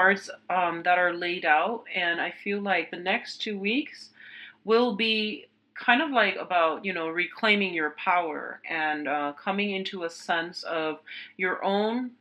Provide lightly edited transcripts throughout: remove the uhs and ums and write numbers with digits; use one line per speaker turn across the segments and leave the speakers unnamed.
cards that are laid out, and I feel like the next 2 weeks will be kind of like about, reclaiming your power and coming into a sense of your own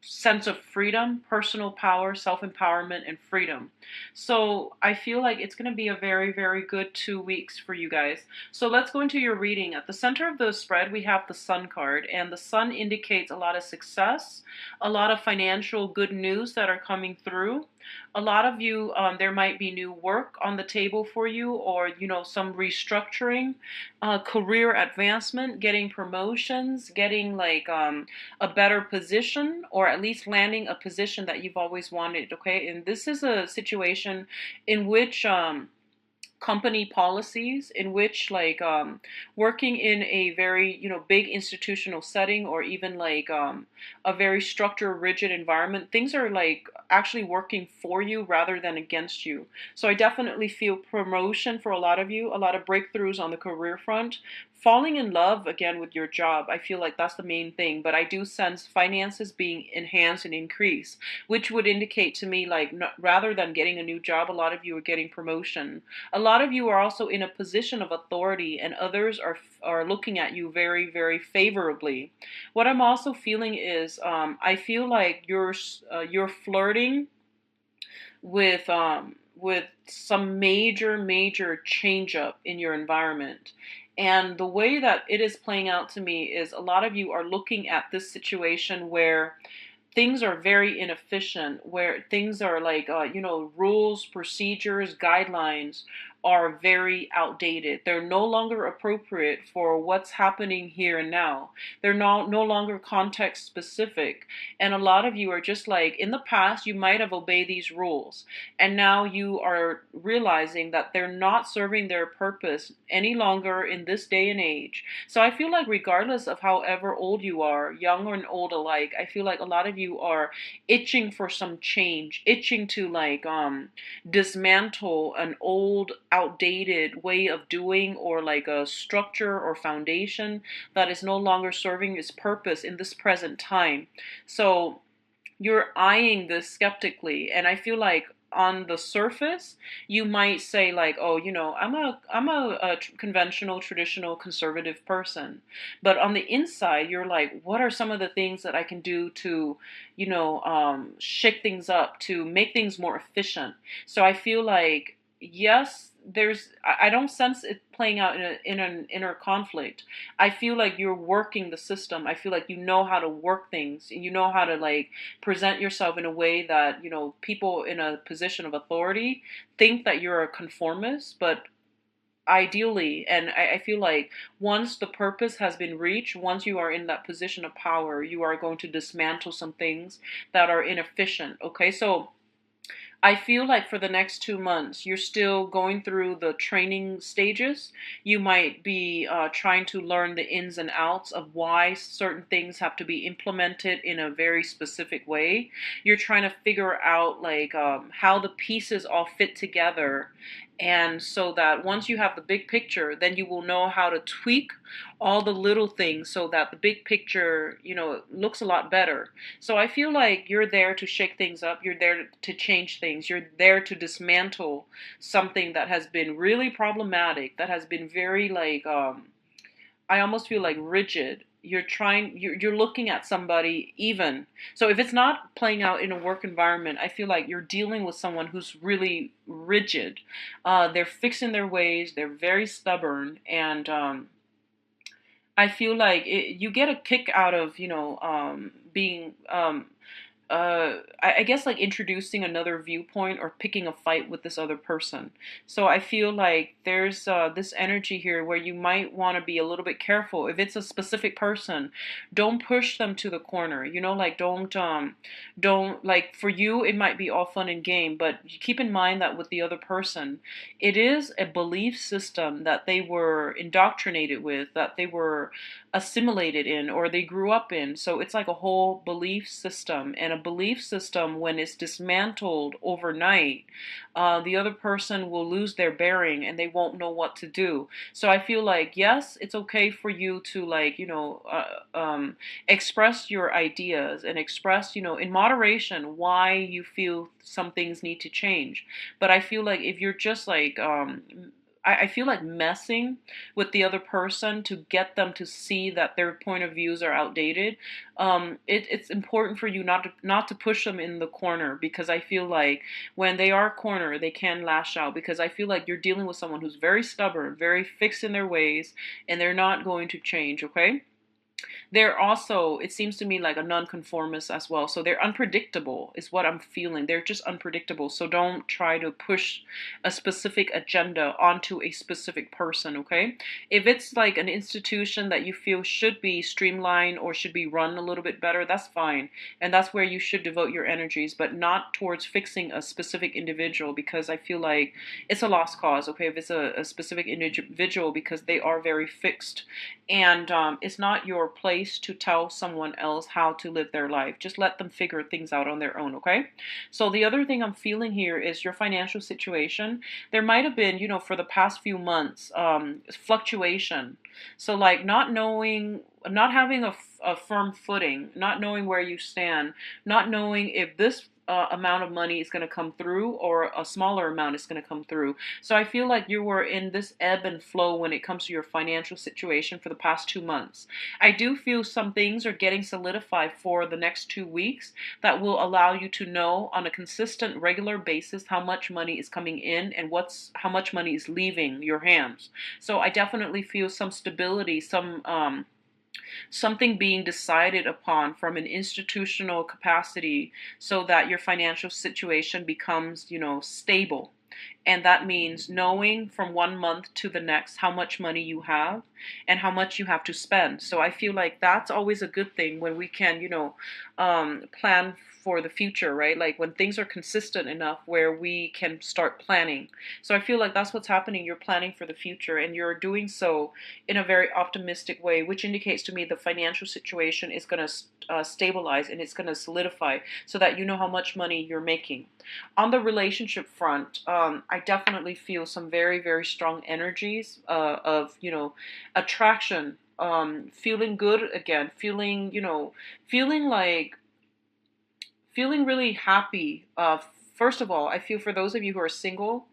sense of freedom, personal power, self empowerment, and freedom. So I feel like it's going to be a very, very good 2 weeks for you guys. So let's go into your reading. At the center of the spread, we have the Sun card, and the Sun indicates a lot of success, a lot of financial good news that are coming through. A lot of you, there might be new work on the table for you, or some restructuring, career advancement, getting promotions, getting like a better position, or at least landing a position that you've always wanted. Okay, and this is a situation in which company policies, in which like working in a very big institutional setting, or even like a very structured rigid environment, things are like actually working for you rather than against you. So I definitely feel promotion for a lot of you, a lot of breakthroughs on the career front, falling in love again with your job. I feel like that's the main thing, but I do sense finances being enhanced and increased, which would indicate to me like rather than getting a new job, a lot of you are getting promotion. A lot of you are also in a position of authority, and others are looking at you very, very favorably. What I'm also feeling is I feel like you're flirting with some major change up in your environment. And the way that it is playing out to me is a lot of you are looking at this situation where things are very inefficient, where things are like, rules, procedures, guidelines are very outdated. They're no longer appropriate for what's happening here and now. They're no longer context specific. And a lot of you are just like, in the past, you might have obeyed these rules. And now you are realizing that they're not serving their purpose any longer in this day and age. So I feel like regardless of however old you are, young and old alike, I feel like a lot of you are itching for some change, itching to like dismantle an old outdated way of doing, or like a structure or foundation that is no longer serving its purpose in this present time. So you're eyeing this skeptically, and I feel like on the surface you might say like, oh, I'm a conventional, traditional, conservative person, but on the inside you're like, what are some of the things that I can do to shake things up, to make things more efficient? So I feel like, yes, I don't sense it playing out in an inner conflict. I feel like you're working the system. I feel like you know how to work things, and you know how to like present yourself in a way that people in a position of authority think that you're a conformist. But ideally, and I feel like once the purpose has been reached, once you are in that position of power, you are going to dismantle some things that are inefficient. Okay, so I feel like for the next 2 months, you're still going through the training stages. You might be trying to learn the ins and outs of why certain things have to be implemented in a very specific way. You're trying to figure out like how the pieces all fit together. And so that once you have the big picture, then you will know how to tweak all the little things so that the big picture, looks a lot better. So I feel like you're there to shake things up. You're there to change things. You're there to dismantle something that has been really problematic, that has been very like I almost feel like rigid. You're looking at somebody even. So if it's not playing out in a work environment, I feel like you're dealing with someone who's really rigid. They're fixed in their ways. They're very stubborn, and I feel like you get a kick out of being I guess like introducing another viewpoint or picking a fight with this other person. So I feel like there's this energy here where you might want to be a little bit careful. If it's a specific person, don't push them to the corner. Like don't like, for you it might be all fun and game, but keep in mind that with the other person, it is a belief system that they were indoctrinated with, that they were assimilated in, or they grew up in. So it's like a whole belief system and a belief system, when it's dismantled overnight, the other person will lose their bearing and they won't know what to do. So I feel like, yes, it's okay for you to, like, express your ideas and express, in moderation, why you feel some things need to change. But I feel like if you're just like, I feel like messing with the other person to get them to see that their point of views are outdated. It's important for you not to push them in the corner, because I feel like when they are cornered, they can lash out, because I feel like you're dealing with someone who's very stubborn, very fixed in their ways, and they're not going to change. Okay. They're also, it seems to me, like a nonconformist as well. So they're unpredictable, is what I'm feeling. They're just unpredictable. So don't try to push a specific agenda onto a specific person, okay? If it's like an institution that you feel should be streamlined or should be run a little bit better, that's fine. And that's where you should devote your energies, but not towards fixing a specific individual, because I feel like it's a lost cause, okay? If it's a specific individual, because they are very fixed, and it's not your place to tell someone else how to live their life. Just let them figure things out on their own, okay? So the other thing I'm feeling here is your financial situation. There might have been, for the past few months, fluctuation. So, like, not knowing, not having a firm footing, not knowing where you stand, not knowing if this amount of money is going to come through, or a smaller amount is going to come through. So I feel like you were in this ebb and flow when it comes to your financial situation for the past 2 months. I do feel some things are getting solidified for the next 2 weeks that will allow you to know on a consistent, regular basis how much money is coming in and how much money is leaving your hands. So I definitely feel some stability, something being decided upon from an institutional capacity, so that your financial situation becomes, stable. And that means knowing from 1 month to the next how much money you have and how much you have to spend. So I feel like that's always a good thing when we can, plan for the future, right? Like when things are consistent enough where we can start planning. So I feel like that's what's happening. You're planning for the future, and you're doing so in a very optimistic way, which indicates to me the financial situation is going to stabilize, and it's going to solidify, so that you know how much money you're making. On the relationship front, I definitely feel some very, very strong energies of, attraction, feeling good again, feeling like, feeling really happy. First of all, I feel for those of you who are single,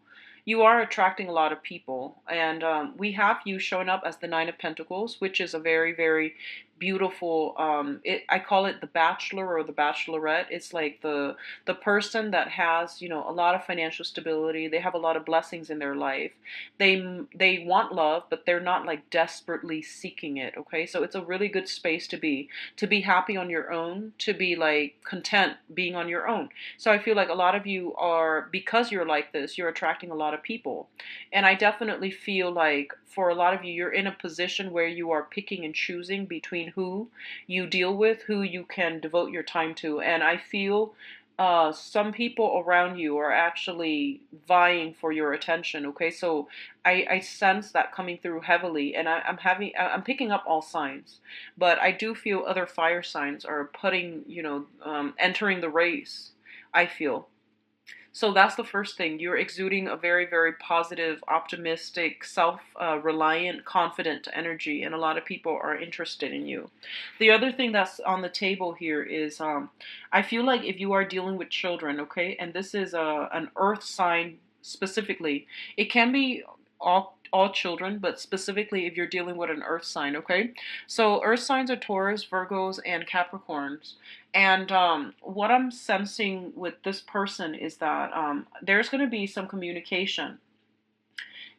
you are attracting a lot of people. And we have you showing up as the Nine of Pentacles, which is a very, very beautiful, I call it the bachelor or the bachelorette. It's like the person that has, a lot of financial stability. They have a lot of blessings in their life. They want love, but they're not like desperately seeking it, okay? So it's a really good space to be happy on your own, to be like content being on your own. So I feel like a lot of you are, because you're like this, you're attracting a lot of people. And I definitely feel like for a lot of you, you're in a position where you are picking and choosing between who you deal with, who you can devote your time to. And I feel some people around you are actually vying for your attention. Okay, so I sense that coming through heavily, and I'm picking up all signs, but I do feel other fire signs are entering the race. I feel. So that's the first thing. You're exuding a very, very positive, optimistic, self-reliant, confident energy, and a lot of people are interested in you. The other thing that's on the table here is I feel like if you are dealing with children, okay, and this is an earth sign specifically, it can be all children, but specifically if you're dealing with an earth sign, okay? So earth signs are Taurus, Virgos, and Capricorns. And what I'm sensing with this person is that there's going to be some communication.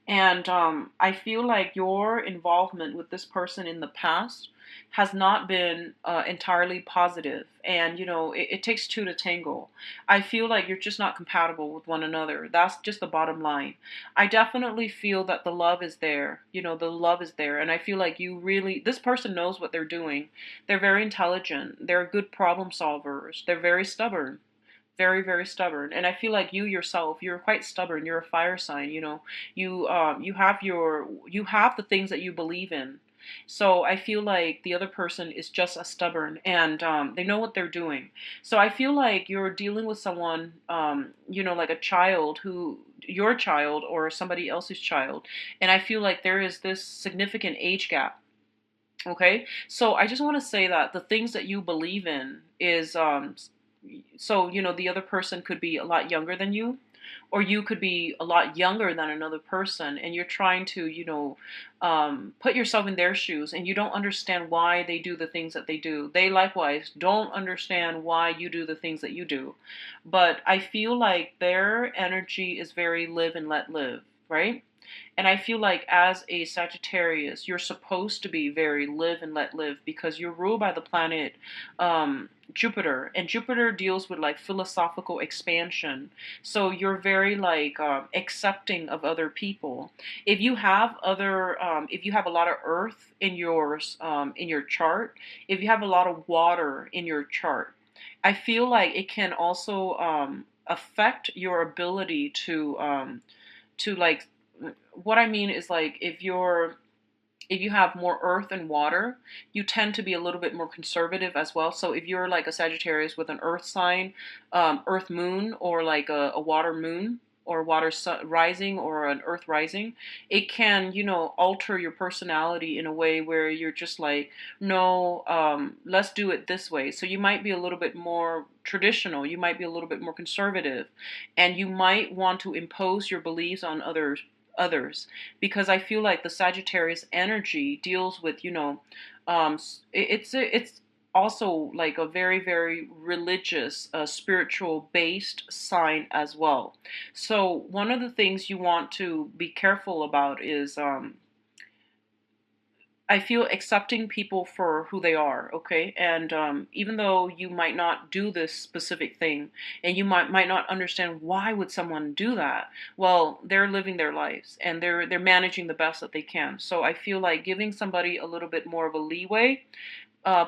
And I feel like your involvement with this person in the past has not been entirely positive. And, it takes two to tango. I feel like you're just not compatible with one another. That's just the bottom line. I definitely feel that the love is there. The love is there. And I feel like this person knows what they're doing. They're very intelligent. They're good problem solvers. They're very stubborn, very, very stubborn. And I feel like you yourself, you're quite stubborn. You're a fire sign. You have the things that you believe in. So I feel like the other person is just as stubborn, and they know what they're doing. So I feel like you're dealing with someone, like a child who, your child or somebody else's child. And I feel like there is this significant age gap. Okay, so I just want to say that the things that you believe in is so the other person could be a lot younger than you, or you could be a lot younger than another person, and you're trying to put yourself in their shoes, and you don't understand why they do the things that they do. They likewise don't understand why you do the things that you do. But I feel like their energy is very live and let live, right? And I feel like as a Sagittarius, you're supposed to be very live and let live, because you're ruled by the planet Jupiter, and Jupiter deals with like philosophical expansion. So you're very like accepting of other people. If you have a lot of earth in your chart, if you have a lot of water in your chart, I feel like it can also affect your ability to like what I mean is like if you have more earth and water, you tend to be a little bit more conservative as well. So if you're like a Sagittarius with an earth sign, earth moon, or like a water moon, or water rising, or an earth rising, it can, alter your personality in a way where you're just like, no, let's do it this way. So you might be a little bit more traditional, you might be a little bit more conservative, and you might want to impose your beliefs on others, because I feel like the Sagittarius energy deals with, it's also like a very, very religious, spiritual based sign as well. So one of the things you want to be careful about is I feel accepting people for who they are, okay? And even though you might not do this specific thing, and you might not understand why would someone do that, well, they're living their lives, and they're managing the best that they can. So I feel like giving somebody a little bit more of a leeway,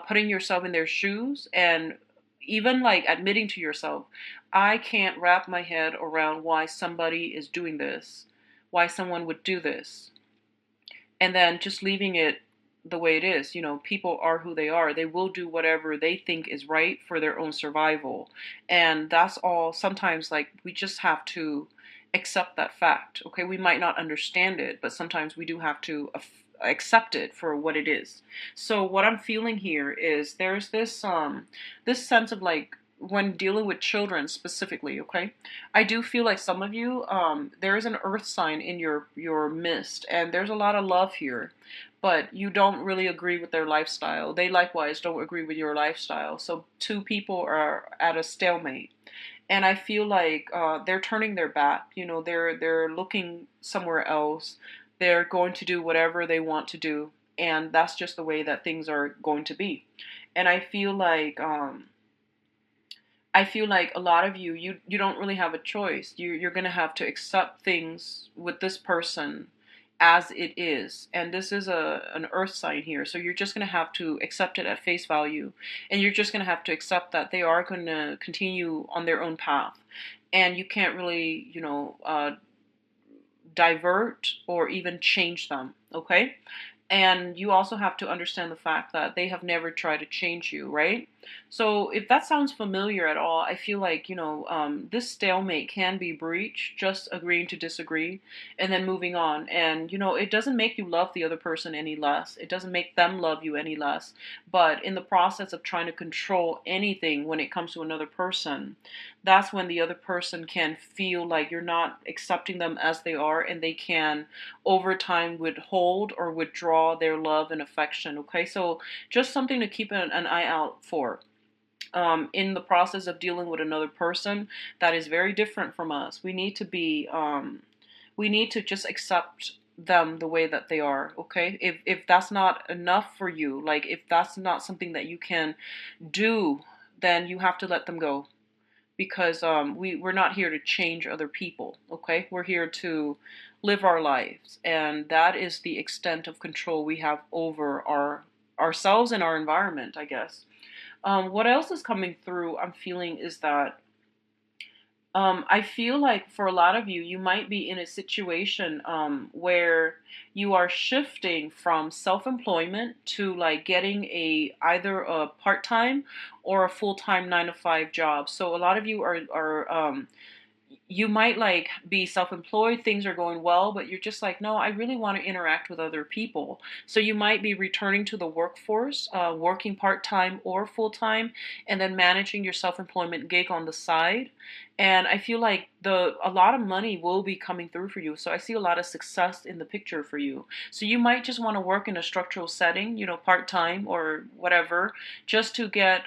putting yourself in their shoes, and even like admitting to yourself, I can't wrap my head around why somebody is doing this, why someone would do this, and then just leaving it the way it is. People are who they are. They will do whatever they think is right for their own survival. And that's all. Sometimes, like, we just have to accept that fact. Okay, we might not understand it, but sometimes we do have to accept it for what it is. So what I'm feeling here is there's this sense of like, when dealing with children specifically, okay, I do feel like some of you, there is an earth sign in your midst, and there's a lot of love here, but you don't really agree with their lifestyle. They likewise don't agree with your lifestyle. So two people are at a stalemate, and I feel like they're turning their back. They're looking somewhere else. They're going to do whatever they want to do, and that's just the way that things are going to be. And I feel like a lot of you don't really have a choice. You're gonna have to accept things with this person as it is, and this is an earth sign here. So you're just gonna have to accept it at face value, and you're just gonna have to accept that they are gonna continue on their own path, and you can't really divert or even change them. Okay, and you also have to understand the fact that they have never tried to change you, right? So if that sounds familiar at all, I feel like, this stalemate can be breached, just agreeing to disagree and then moving on. And, it doesn't make you love the other person any less. It doesn't make them love you any less. But in the process of trying to control anything when it comes to another person, that's when the other person can feel like you're not accepting them as they are, and they can over time withhold or withdraw their love and affection. Okay, so just something to keep an eye out for. In the process of dealing with another person that is very different from us, we need to just accept them the way that they are. Okay, if that's not enough for you, like if that's not something that you can do, then you have to let them go, because we're not here to change other people. Okay, we're here to live our lives, and that is the extent of control we have over ourselves and our environment, I guess. What else is coming through, I'm feeling, is that I feel like for a lot of you, you might be in a situation where you are shifting from self-employment to like getting a either a part-time or a full-time 9 to 5 job. So a lot of you are you might like be self-employed, things are going well, but you're just like, no, I really want to interact with other people. So you might be returning to the workforce, working part-time or full-time, and then managing your self-employment gig on the side. And I feel like the a lot of money will be coming through for you. So I see a lot of success in the picture for you. So you might just want to work in a structural setting, part-time or whatever, just to get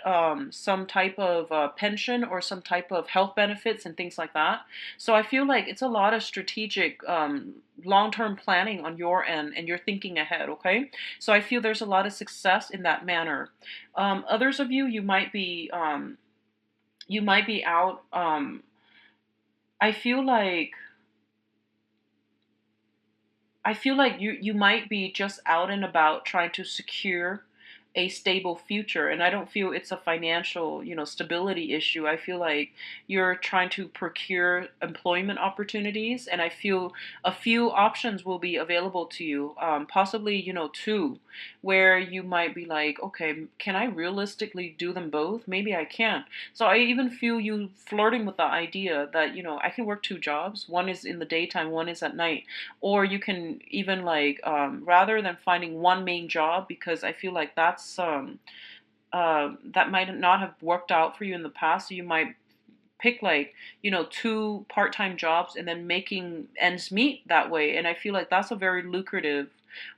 some type of pension or some type of health benefits and things like that. So I feel like it's a lot of strategic long-term planning on your end, and you're thinking ahead, okay? So I feel there's a lot of success in that manner. Others of you, you might be out. I feel like I feel like you might be just out and about trying to secure a stable future, and I don't feel it's a financial, stability issue. I feel like you're trying to procure employment opportunities, and I feel a few options will be available to you, possibly, two, where you might be like, okay, can I realistically do them both? Maybe I can. So I even feel you flirting with the idea that, I can work two jobs. One is in the daytime, one is at night. Or you can even like rather than finding one main job, because I feel like that might not have worked out for you in the past. So you might pick like two part-time jobs and then making ends meet that way. And I feel like that's a very lucrative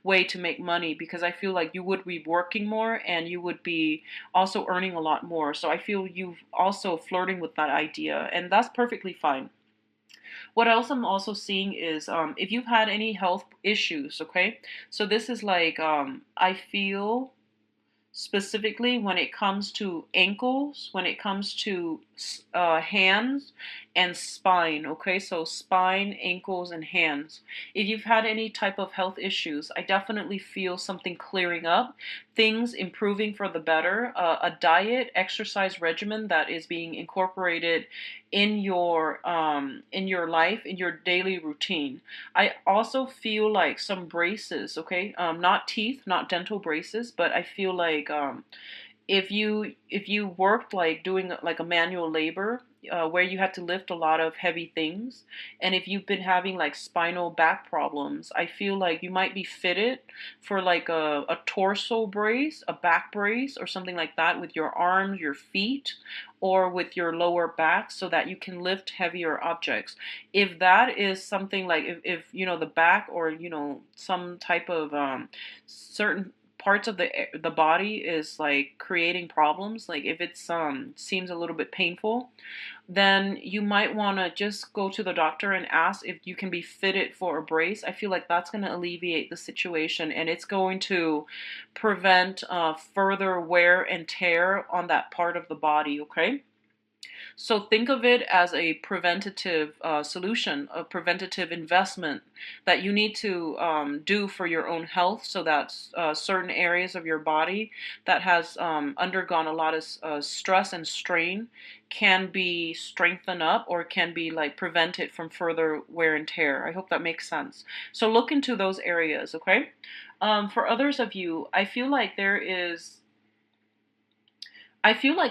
way to make money, because I feel like you would be working more and you would be also earning a lot more. So I feel you also flirting with that idea, and that's perfectly fine. What else I'm also seeing is if you've had any health issues, okay? So this is like, I feel specifically when it comes to ankles, when it comes to hands and spine. Okay, so spine, ankles, and hands. If you've had any type of health issues, I definitely feel something clearing up, things improving for the better, a diet, exercise regimen that is being incorporated in your life, in your daily routine. I also feel like some braces, okay? Not teeth, not dental braces, but I feel like if you worked like doing like a manual labor, where you had to lift a lot of heavy things, and if you've been having like spinal back problems, I feel like you might be fitted for like a torso brace, a back brace, or something like that with your arms, your feet, or with your lower back, so that you can lift heavier objects. If that is something like, if the back, or some type of certain parts of the body is like creating problems, like if it's seems a little bit painful, then you might want to just go to the doctor and ask if you can be fitted for a brace. I feel like that's going to alleviate the situation, and it's going to prevent further wear and tear on that part of the body, okay? So think of it as a preventative solution, a preventative investment that you need to do for your own health, so that certain areas of your body that has undergone a lot of stress and strain can be strengthened up, or can be like prevented from further wear and tear. I hope that makes sense. So look into those areas, okay? For others of you, I feel like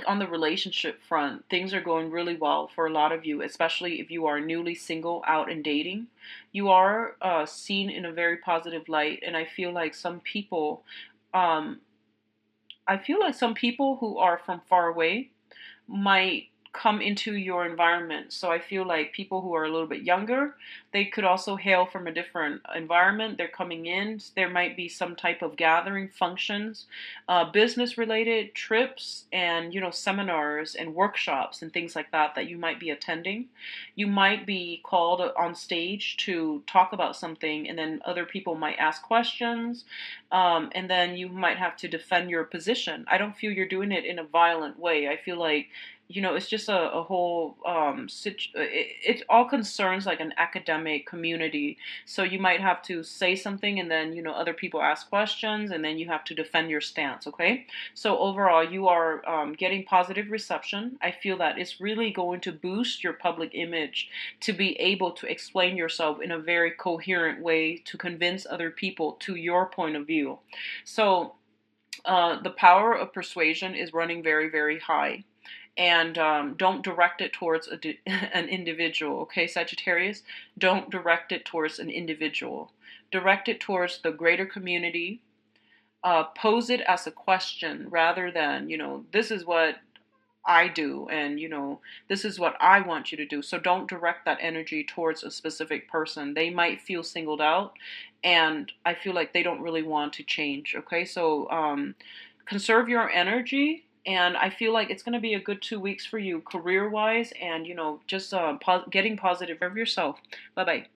on the relationship front, things are going really well for a lot of you, especially if you are newly single, out and dating. You are seen in a very positive light, and um, I feel like some people who are from far away might come into your environment. So I feel like people who are a little bit younger, they could also hail from a different environment. They're coming in. There might be some type of gathering, functions, business related trips, and seminars and workshops and things like that that you might be attending. You might be called on stage to talk about something, and then other people might ask questions, and then you might have to defend your position. I don't feel you're doing it in a violent way. I feel like it's just a whole it all concerns like an academic community. So you might have to say something, and then other people ask questions, and then you have to defend your stance. Okay, so overall you are getting positive reception. I feel that it's really going to boost your public image to be able to explain yourself in a very coherent way to convince other people to your point of view. So the power of persuasion is running very, very high. And don't direct it towards an individual, okay, Sagittarius? Don't direct it towards an individual. Direct it towards the greater community. Pose it as a question rather than, this is what I do, and this is what I want you to do. So don't direct that energy towards a specific person. They might feel singled out, and I feel like they don't really want to change. Okay, so conserve your energy, and I feel like it's going to be a good 2 weeks for you career wise, and just getting positive of yourself. Bye bye.